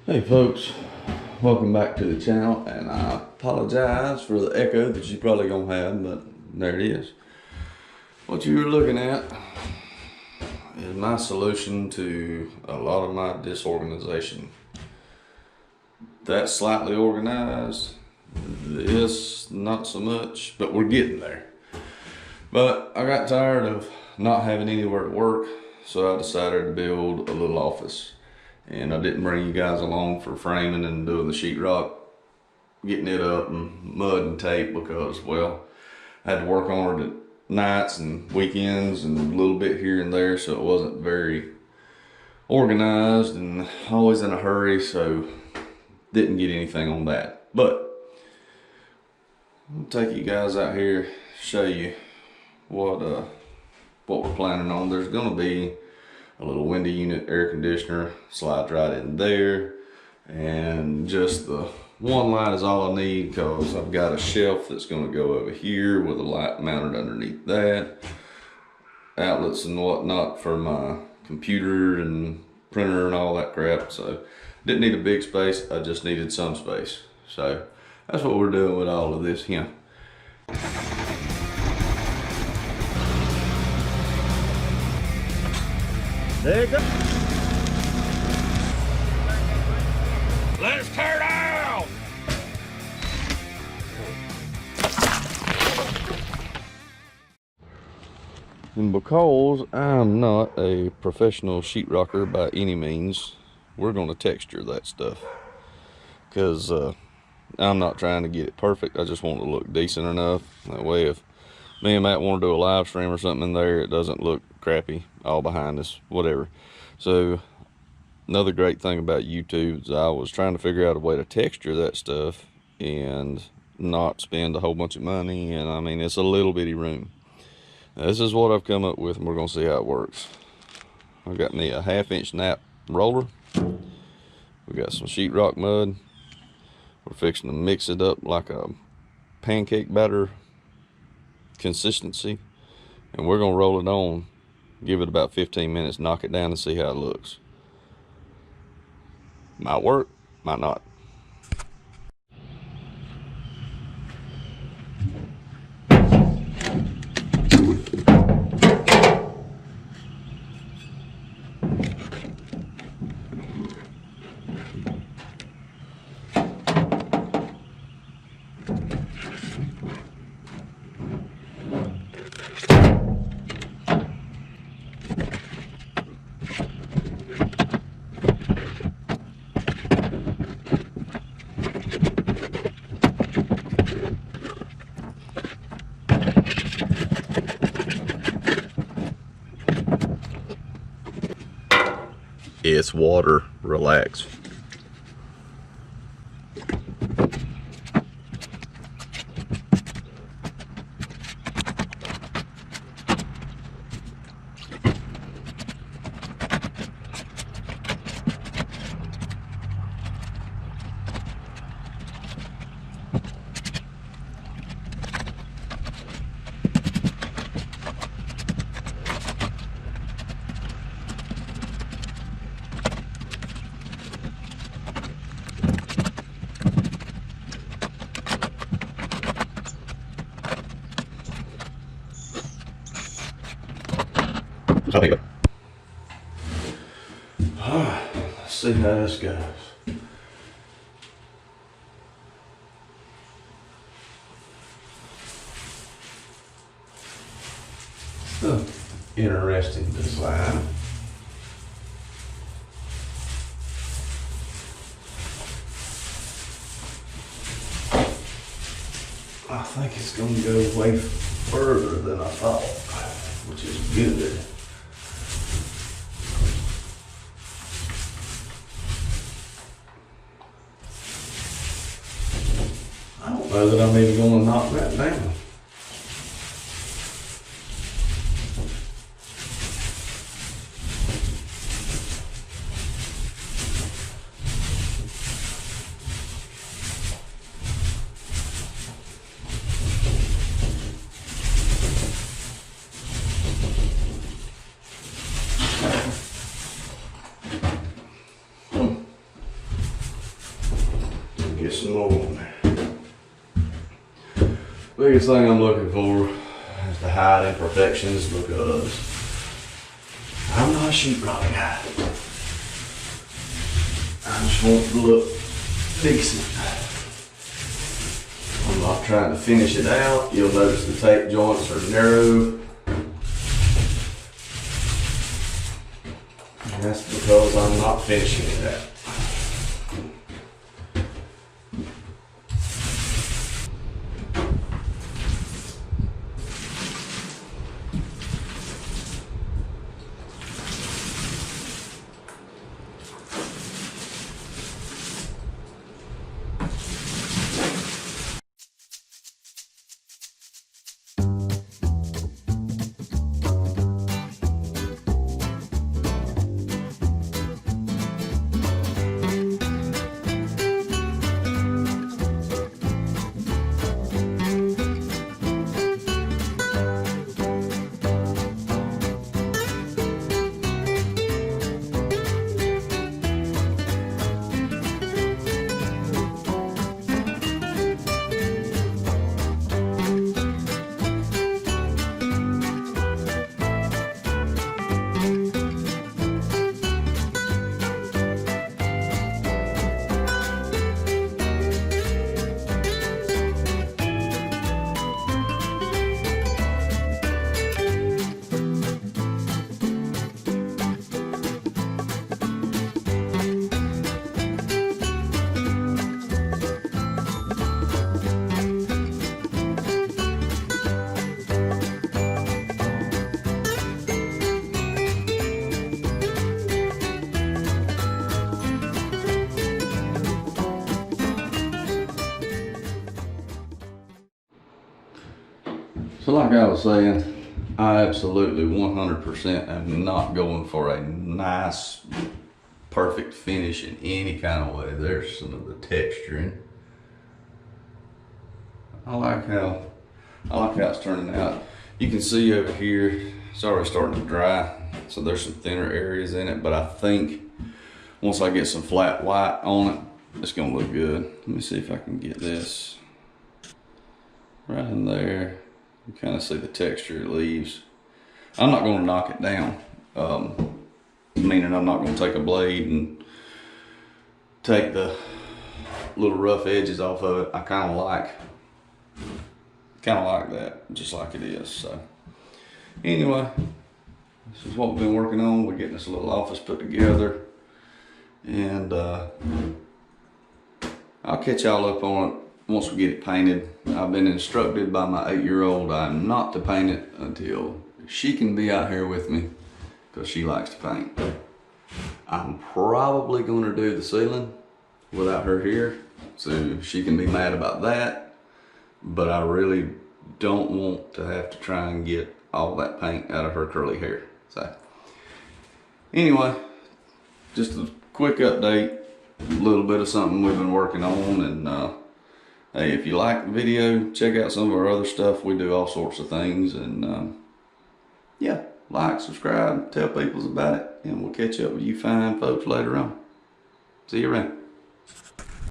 Hey folks, welcome back to the channel, and I apologize for the echo that you're probably gonna have, but there it is. What you're looking at is my solution to a lot of my disorganization. That's slightly organized, this not so much, but we're getting there. But I got tired of not having anywhere to work, so I decided to build a little office. And I didn't bring you guys along for framing and doing the sheetrock, getting it up and mud and tape, because, well, I had to work on it at nights and weekends and a little bit here and there, so it wasn't very organized and always in a hurry, so didn't get anything on that. But I'll take you guys out here, show you what we're planning on. There's gonna be a little window unit, air conditioner, slides right in there, and just the one light is all I need, because I've got a shelf that's going to go over here with a light mounted underneath that, outlets and whatnot for my computer and printer and all that crap. So didn't need a big space, I just needed some space. So that's what we're doing with all of this here. There you go. Let's tear down! And because I'm not a professional sheetrocker by any means, we're going to texture that stuff. Because I'm not trying to get it perfect, I just want it to look decent enough. That way if me and Matt want to do a live stream or something in there, it doesn't look crappy all behind us, whatever. So another great thing about YouTube is I was trying to figure out a way to texture that stuff and not spend a whole bunch of money. And I mean, it's a little bitty room. Now, this is what I've come up with, and we're going to see how it works. I've got me a 1/2-inch nap roller. We got some sheetrock mud. We're fixing to mix it up like a pancake batter consistency, and we're going to roll it on, give it about 15 minutes, knock it down, and see how it looks. Might work, might not. It's water, relax. Alright, let's see how this goes. Oh, interesting design. I think it's going to go way further than I thought, which is good. I don't know that I'm even going to knock that down. get some more on there. Biggest thing I'm looking for is to hide imperfections because I'm not a sheetrock guy. I just want to look decent. I'm not trying to finish it out. You'll notice the tape joints are narrow. And that's because I'm not finishing it out. So like I was saying, I absolutely 100% am not going for a nice, perfect finish in any kind of way. There's some of the texturing. I like how it's turning out. You can see over here, it's already starting to dry. So there's some thinner areas in it, but I think once I get some flat white on it, it's gonna look good. Let me see if I can get this right in there. You kind of see the texture it leaves. I'm not going to knock it down, meaning I'm not going to take a blade and take the little rough edges off of it. I kind of like that, just like it is. So anyway, this is what we've been working on. We're getting this little office put together, and I'll catch y'all up on it once we get it painted. I've been instructed by my 8-year-old I'm not to paint it until she can be out here with me, because she likes to paint. I'm probably going to do the ceiling without her here, so she can be mad about that, but I really don't want to have to try and get all that paint out of her curly hair. So anyway, just a quick update, a little bit of something we've been working on, and hey, if you like the video, check out some of our other stuff. We do all sorts of things, and yeah, like, subscribe, tell people about it, and we'll catch up with you fine folks later on. See you around.